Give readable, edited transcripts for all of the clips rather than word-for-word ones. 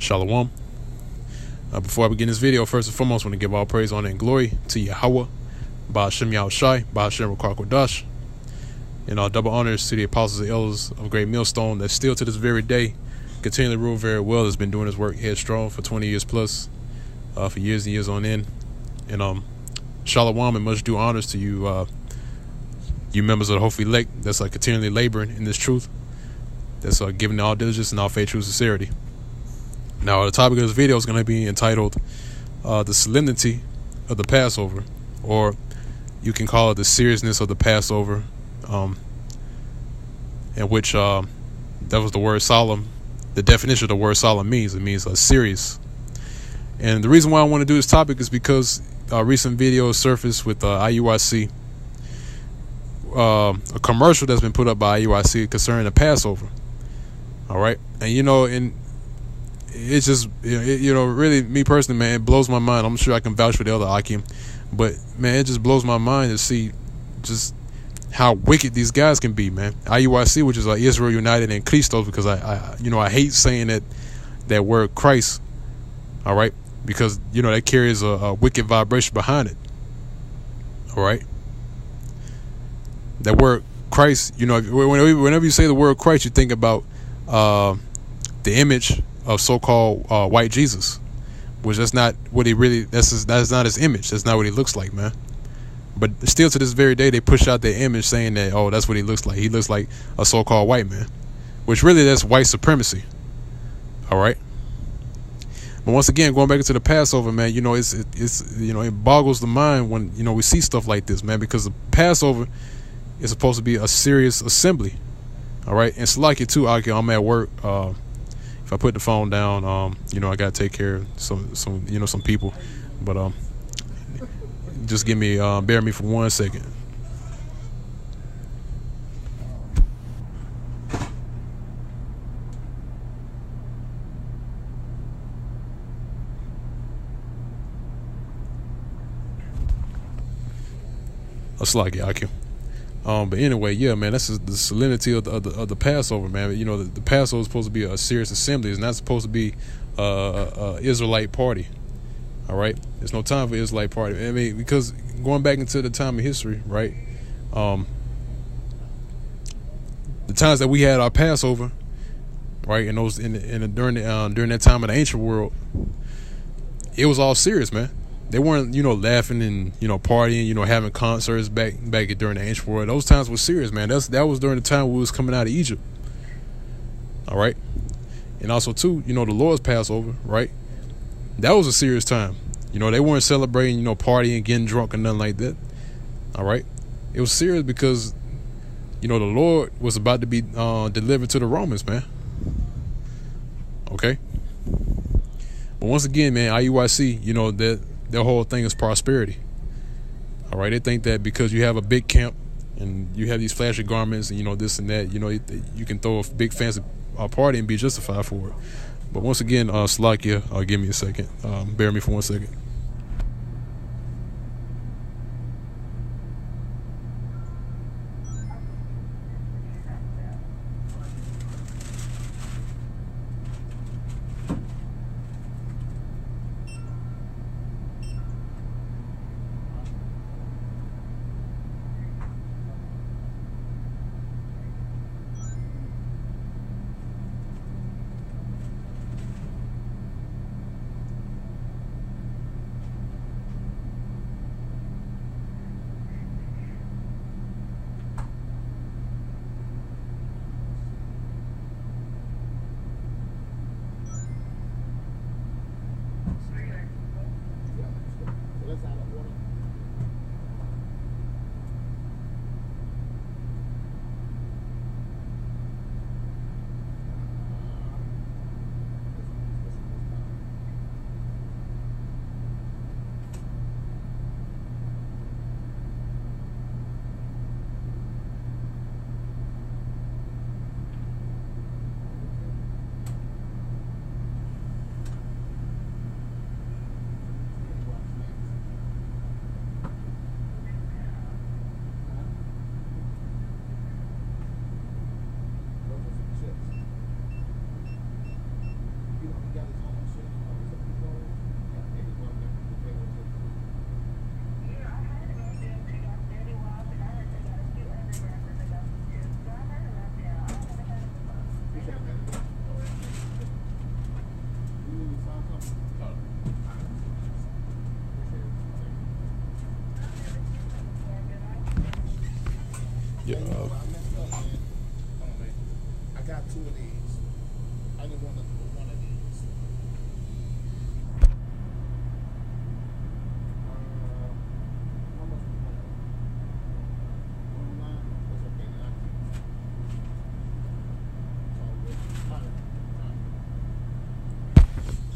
Shalom. Before I begin this video, first and foremost, I want to give all praise, honor, and glory to Yahweh, Ba'ashem Yahushai, Ba'ashem Rakar Kodash, and double honors to the apostles and elders of Great Millstone that still to this very day continually rule very well, has been doing his work headstrong for 20 years plus, for years and years on end. And Shalom and much due honors to you, you members of the Hopefully elect that's continually laboring in this truth, that's giving all diligence and all faith, true sincerity. Now, the topic of this video is going to be entitled The Solemnity of the Passover, or you can call it the seriousness of the Passover, in which that was the word solemn. The definition of the word solemn means, it means serious. And the reason why I want to do this topic is because a recent video surfaced with IUIC, a commercial that's been put up by IUIC concerning the Passover. All right, and it's just, really, me personally, man, it blows my mind. I'm sure I can vouch for the other Akim, but man, it just blows my mind to see just how wicked these guys can be, man. IUIC, which is Israel United in Christos, because I hate saying that word Christ, all right, because that carries a wicked vibration behind it. All right, that word Christ, whenever you say the word Christ, you think about the image of so-called white Jesus, which that's not what he really, that's not his image. That's not what he looks like, man. But still to this very day, they push out their image saying that, oh, that's what he looks like. He looks like a so-called white man, which really, that's white supremacy. All right. But once again, going back into the Passover, man, it boggles the mind when we see stuff like this, man, because the Passover is supposed to be a serious assembly. All right, and Salakia too, I'm at work. If I put the phone down, I gotta take care of some people, but just bear me for 1 second. Salakia, Akim. But anyway, yeah, man, that's the solemnity of the Passover, man. The Passover is supposed to be a serious assembly. It's not supposed to be a Israelite party. All right, there's no time for Israelite party. I mean, because going back into the time of history, right? The times that we had our Passover, right, and those during that time of the ancient world, it was all serious, man. They weren't, laughing and, partying, having concerts back during the ancient world. Those times were serious, man. That was during the time we was coming out of Egypt. All right. And also, too, the Lord's Passover, right? That was a serious time. They weren't celebrating, partying, getting drunk and nothing like that. All right. It was serious because, the Lord was about to be delivered to the Romans, man. Okay. But once again, man, IUIC, that their whole thing is prosperity. All right, they think that because you have a big camp and you have these flashy garments and this and that, you can throw a big fancy party and be justified for it. But once again, Salakia, give me a second. Bear me for 1 second.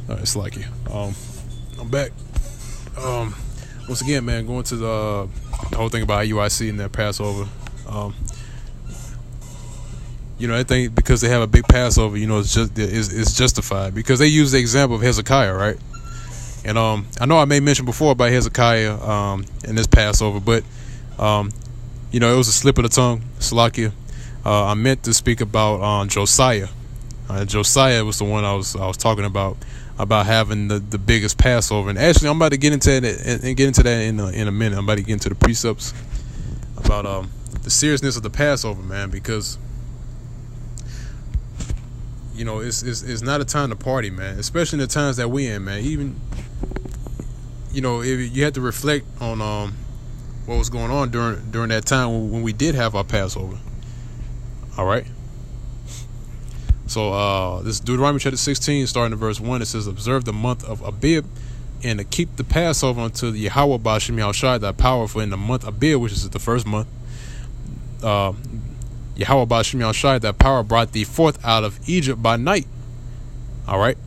It's like you. I'm back. Once again, man, going to the whole thing about IUIC and their Passover. I think because they have a big Passover, it's justified because they use the example of Hezekiah, right? And I know I made mention before about Hezekiah in this Passover, but it was a slip of the tongue, Salakia. I meant to speak about Josiah. Josiah was the one I was talking about having the biggest Passover. And actually, I'm about to get into that and get into that in a minute. I'm about to get into the precepts about the seriousness of the Passover, man, because it's not a time to party, man, especially in the times that we in, man. Even if you have to reflect on what was going on during that time when we did have our Passover. All right. So this is Deuteronomy chapter 16, starting in verse 1. It says, "Observe the month of Abib, and to keep the Passover unto the Yahweh Ba'ashem Yahushai thy power, for in the month Abib, which is the first month, Yahweh Ba'ashem Yahushai thy power brought thee forth out of Egypt by night." All right.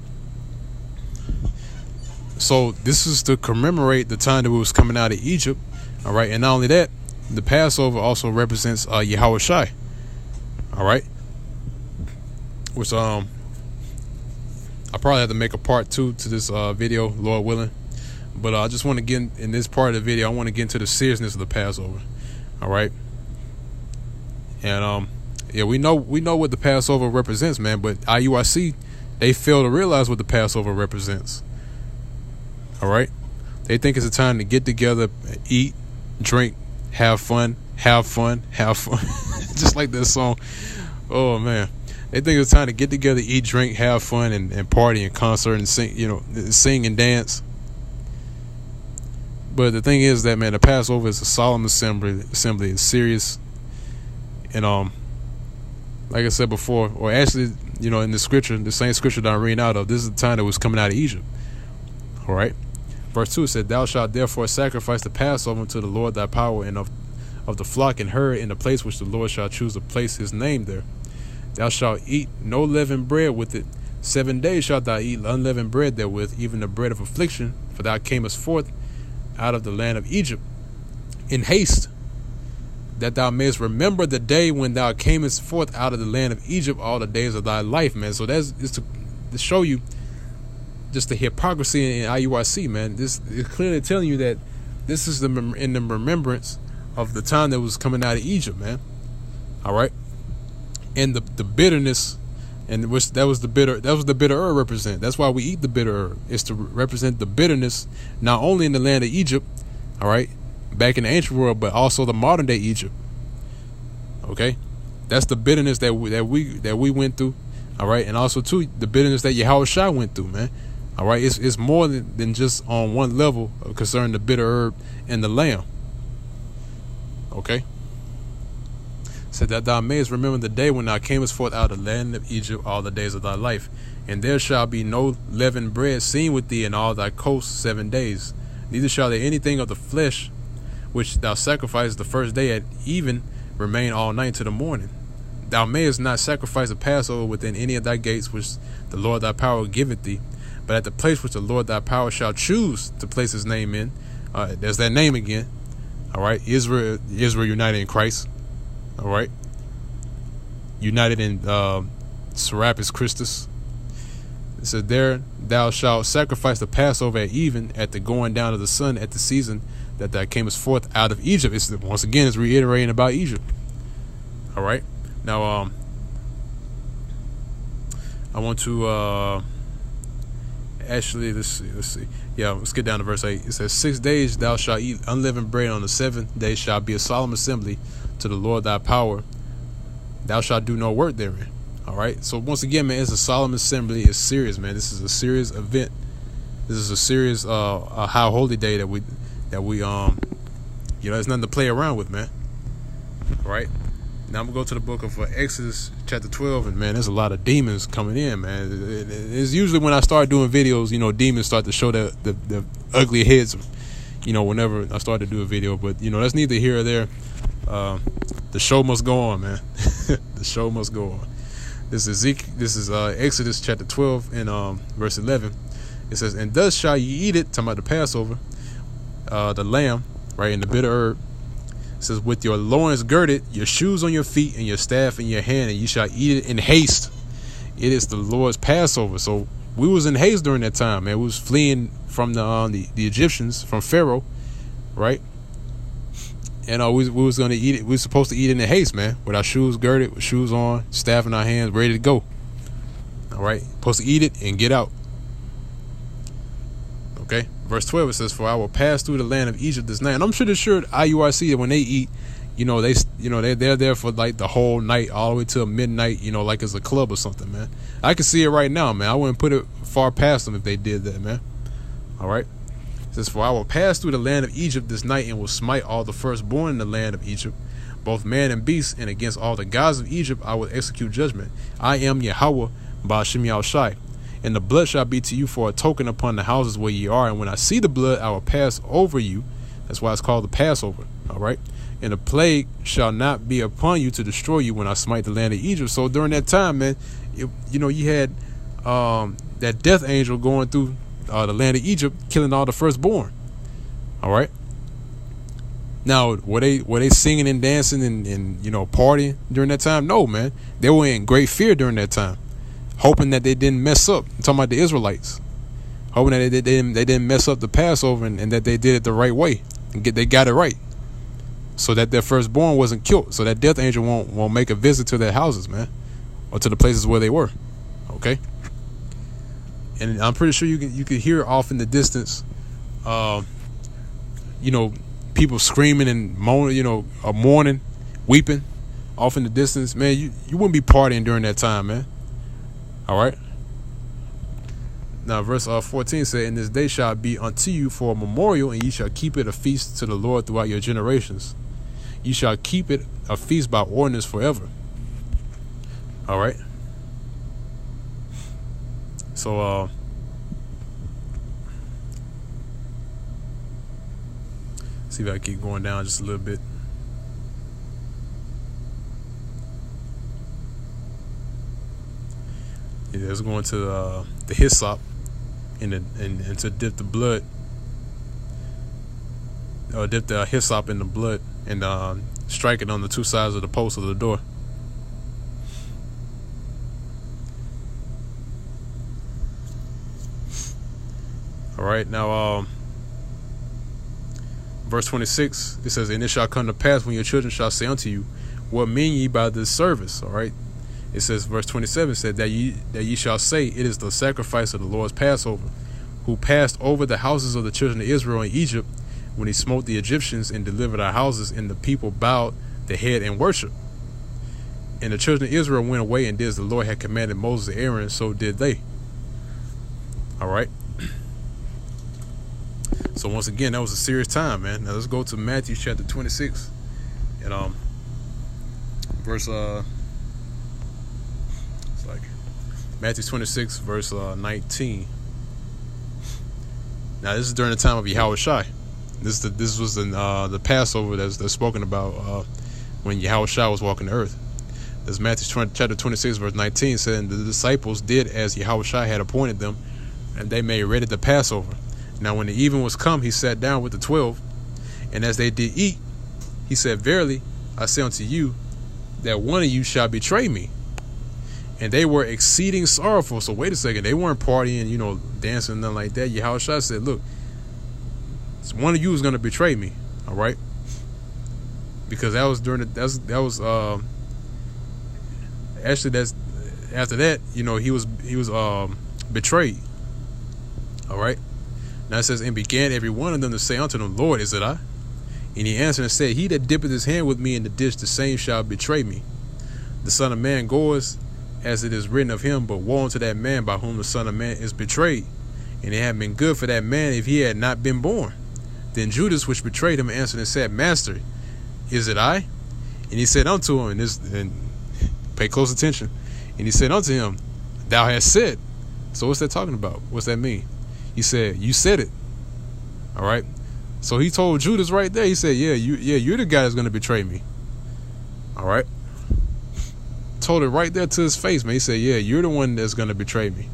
So this is to commemorate the time that we was coming out of Egypt. All right. And not only that, the Passover also represents Yahweh Shai. All right. Which I probably have to make a part 2 to this video, Lord willing. But I just want to get in this part of the video, I want to get into the seriousness of the Passover. All right. And we know what the Passover represents, man, but IUIC, they fail to realize what the Passover represents. All right. They think it's a time to get together, eat, drink, have fun. Just like that song. Oh man. They think it's time to get together, eat, drink, have fun, and party and concert and sing and dance. But the thing is that, man, the Passover is a solemn assembly. It's serious. And like I said before, or actually, in the scripture, the same scripture that I'm reading out of, this is the time that was coming out of Egypt. All right. Verse 2 said, "Thou shalt therefore sacrifice the Passover unto the Lord thy power, and of the flock and herd in the place which the Lord shall choose to place his name there. Thou shalt eat no leavened bread with it. 7 days shalt thou eat unleavened bread therewith, even the bread of affliction, for thou camest forth out of the land of Egypt in haste, that thou mayest remember the day when thou camest forth out of the land of Egypt all the days of thy life," man. So that's to show you just the hypocrisy in IUIC, man. This is clearly telling you that this is in the remembrance of the time that was coming out of Egypt, man. All right. And the bitterness, and which that was the bitter herb represent. That's why we eat the bitter herb. It's to represent the bitterness, not only in the land of Egypt, all right, back in the ancient world, but also the modern day Egypt. Okay, that's the bitterness that we went through, all right, and also too the bitterness that Yahweh Shai went through, man. All right, it's more than just on one level concerning the bitter herb and the lamb. Okay. Said that thou mayest remember the day when thou camest forth out of the land of Egypt all the days of thy life, and there shall be no leavened bread seen with thee in all thy coasts 7 days, neither shall there anything of the flesh which thou sacrificest the first day at even remain all night to the morning. Thou mayest not sacrifice a Passover within any of thy gates which the Lord thy power giveth thee, but at the place which the Lord thy power shall choose to place his name in. There's that name again. All right, Israel united in Christ. All right, united in Serapis Christus. It said, "There thou shalt sacrifice the Passover at even, at the going down of the sun, at the season that thou camest forth out of Egypt." Once again, it's reiterating about Egypt. All right. Now, I want to actually let's see. Yeah, let's get down to verse 8. It says, 6 days thou shalt eat unleavened bread. On the 7th day shall be a solemn assembly to the Lord thy power. Thou shalt do no work therein. All right. So once again, man, it's a solemn assembly. It's serious, man. This is a serious event. This is a serious high holy day that we there's nothing to play around with, man. All right. Now I'm gonna go to the book of Exodus chapter 12, and man, there's a lot of demons coming in, man. It's usually when I start doing videos, demons start to show the ugly heads, whenever I start to do a video. But that's neither here or there. The show must go on, man. The show must go on. This is Exodus chapter 12 and verse 11. It says, and thus shall ye eat it, talking about the Passover, the lamb, right, and the bitter herb. It says, with your loins girded, your shoes on your feet, and your staff in your hand, and you shall eat it in haste. It is the Lord's Passover. So we was in haste during that time, man. We was fleeing from the Egyptians, from Pharaoh, right? And we was going to eat it. We were supposed to eat it in haste, man, with our shoes girded, with shoes on, staff in our hands, ready to go. All right, supposed to eat it and get out. Okay, verse 12, it says, for I will pass through the land of Egypt this night. And I'm pretty sure IURC, when they eat, they're there for like the whole night, all the way till midnight, like it's a club or something, man. I can see it right now, man. I wouldn't put it far past them if they did that, man. All right. It says, for I will pass through the land of Egypt this night, and will smite all the firstborn in the land of Egypt, both man and beast, and against all the gods of Egypt I will execute judgment. I am Yahweh Ba'ashem Yahushai. And the blood shall be to you for a token upon the houses where ye are. And when I see the blood, I will pass over you. That's why it's called the Passover. All right. And the plague shall not be upon you to destroy you when I smite the land of Egypt. So during that time, man, you had that death angel going through the land of Egypt, killing all the firstborn. All right. Now, were they singing and dancing and partying during that time? No, man. They were in great fear during that time, hoping that they didn't mess up. I'm talking about the Israelites, hoping that they didn't mess up the Passover, and that they did it the right way, and they got it right, so that their firstborn wasn't killed, so that death angel won't make a visit to their houses, man, or to the places where they were. Okay. And I'm pretty sure you could hear off in the distance, people screaming and moaning, mourning, weeping off in the distance. Man, you wouldn't be partying during that time, man. All right. Now, verse 14 said, and this day shall be unto you for a memorial, and ye shall keep it a feast to the Lord throughout your generations. You shall keep it a feast by ordinance forever. All right. So, see if I can keep going down just a little bit. Yeah, let's go into the hyssop and to dip the blood, or dip the hyssop in the blood and strike it on the two sides of the post of the door. All right, now verse 26, it says, and it shall come to pass when your children shall say unto you, what mean ye by this service? All right. It says, verse 27 said that ye shall say, it is the sacrifice of the Lord's Passover, who passed over the houses of the children of Israel in Egypt, when he smote the Egyptians and delivered our houses, and the people bowed the head and worship. And the children of Israel went away and did as the Lord had commanded Moses and Aaron, so did they. All right. So once again, that was a serious time, man. Now let's go to Matthew chapter 26 and verse it's like Matthew 26 verse 19. Now this is during the time of Yahushai. This was the Passover that's spoken about when Yahushai was walking the earth. This Matthew chapter 26 verse 19 saying the disciples did as Yahushai had appointed them, and they made ready the Passover. Now when the even was come, he sat down with the 12, and as they did eat, he said, verily, I say unto you, that one of you shall betray me. And they were exceeding sorrowful. So wait a second, they weren't partying, dancing, nothing like that. Yahushua said, look, one of you is going to betray me. All right. Because that was during actually that's after that, he was betrayed. All right. Now it says, and began every one of them to say unto them, Lord, is it I? And he answered and said, he that dippeth his hand with me in the dish, the same shall betray me. The Son of Man goeth as it is written of him, but woe unto that man by whom the Son of Man is betrayed. And it had been good for that man if he had not been born. Then Judas, which betrayed him, answered and said, Master, is it I? And he said unto him, and pay close attention, and he said unto him, thou hast said. So what's that talking about? What's that mean? He said, you said it. All right. So he told Judas right there, he said, you're the guy that's going to betray me. All right. Told it right there to his face, man. He said, yeah, you're the one that's going to betray me.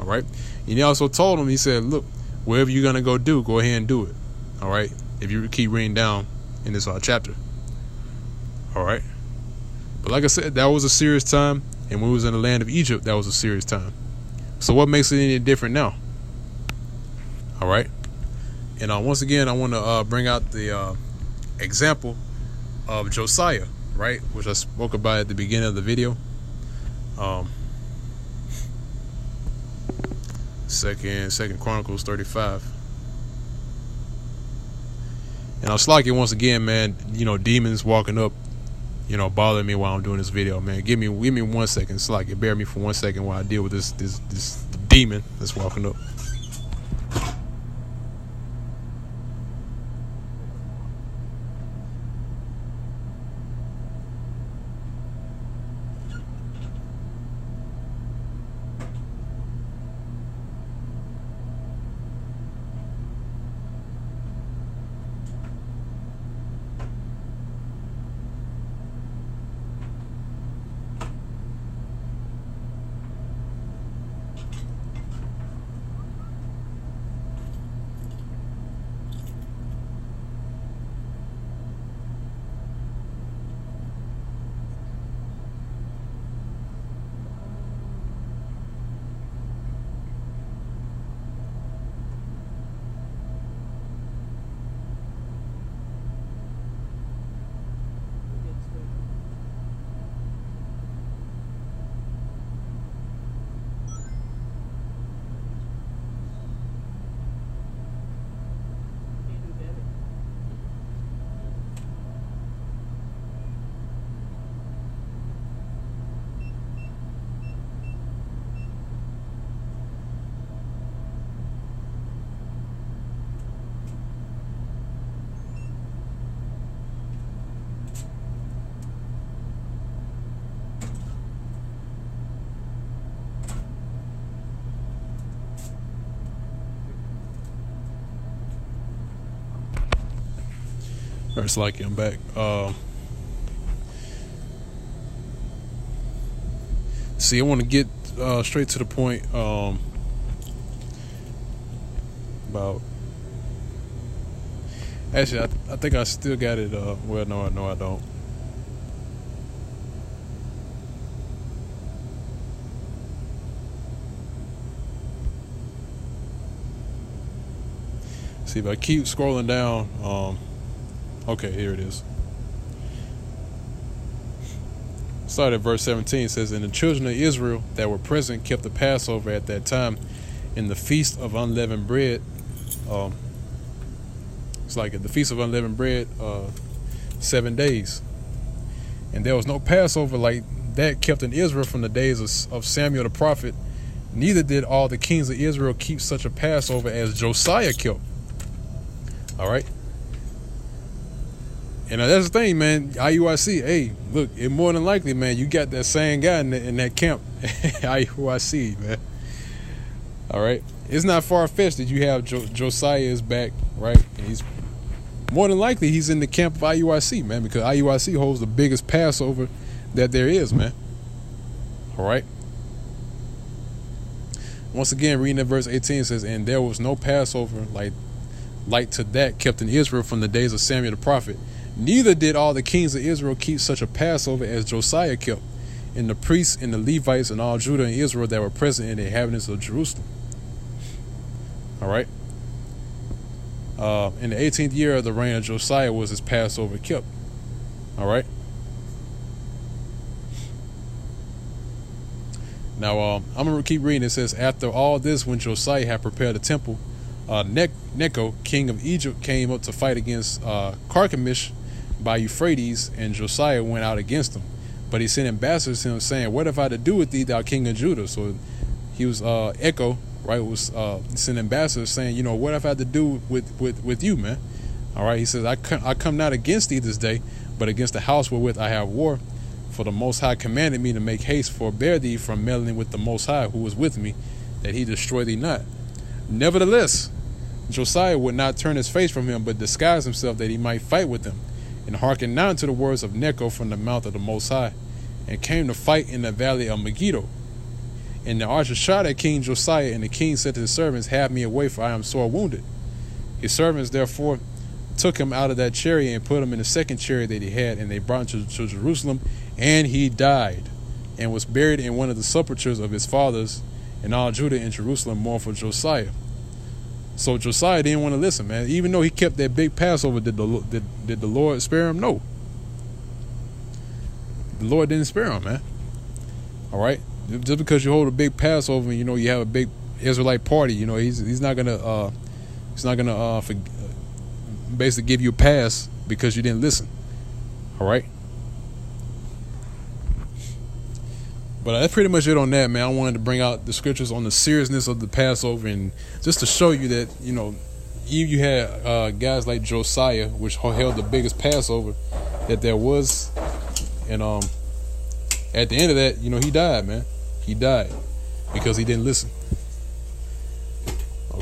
All right. And he also told him, he said, look, wherever you're going to go do, go ahead and do it. All right. If you keep reading down in this chapter. All right. But like I said, that was a serious time. And when we was in the land of Egypt, that was a serious time. So what makes it any different now? All right. And once again, I want to bring out the example of Josiah, right, which I spoke about at the beginning of the video. Second Chronicles 35. And I was slacking once again, man. You know, demons walking up, you know, bothering me while I'm doing this video, man. Give me 1 second, slack it. Bear me for 1 second while I deal with this demon that's walking up. Or it's like I'm back. See, I want to get straight to the point about. Actually, I think I still got it. Well, no, I don't. See, if I keep scrolling down, okay, here it is. Start at verse 17. It says, and the children of Israel that were present kept the Passover at that time in the feast of unleavened bread. It's like at the feast of unleavened bread, 7 days. And there was no Passover like that kept in Israel from the days of Samuel the prophet. Neither did all the kings of Israel keep such a Passover as Josiah kept. All right. And that's the thing, man. IUIC, hey, look, it more than likely, man, you got that same guy in that camp. IUIC, man. All right. It's not far-fetched that you have Josiah is back, right? And he's more than likely he's in the camp of IUIC, man, because IUIC holds the biggest Passover that there is, man. All right. Once again, reading at verse 18 says, and there was no Passover like to that kept in Israel from the days of Samuel the prophet. Neither did all the kings of Israel keep such a Passover as Josiah kept, and the priests and the Levites and all Judah and Israel that were present in the inhabitants of Jerusalem. All right. In the 18th year of the reign of Josiah was his Passover kept. All right. Now, I'm going to keep reading. It says, after all this, when Josiah had prepared the temple, Necho, king of Egypt, came up to fight against Carchemish by Euphrates, and Josiah went out against him. But he sent ambassadors to him, saying, what have I to do with thee, thou king of Judah? So he was Echo, right, was sent ambassadors saying, you know, what have I to do with you, man? All right, he says, I come not against thee this day, but against the house wherewith I have war. For the Most High commanded me to make haste, forbear thee from meddling with the Most High, who was with me, that he destroy thee not. Nevertheless, Josiah would not turn his face from him, but disguise himself that he might fight with him, and hearken not to the words of Necho from the mouth of the Most High, and came to fight in the valley of Megiddo. And the archer shot at King Josiah, and the king said to his servants, "Have me away, for I am sore wounded." His servants therefore took him out of that chariot and put him in the second chariot that he had, and they brought him to Jerusalem, and he died and was buried in one of the sepulchres of his fathers, and all Judah and Jerusalem mourned for Josiah. So Josiah didn't want to listen, man. Even though he kept that big Passover, did the Lord spare him? No. The Lord didn't spare him, man. All right? Just because you hold a big Passover and, you have a big Israelite party, he's not gonna basically give you a pass because you didn't listen. All right? But that's pretty much it on that, man. I wanted to bring out the scriptures on the seriousness of the Passover, and just to show you that, you had guys like Josiah, which held the biggest Passover that there was. And at the end of that, he died, man. He died because he didn't listen.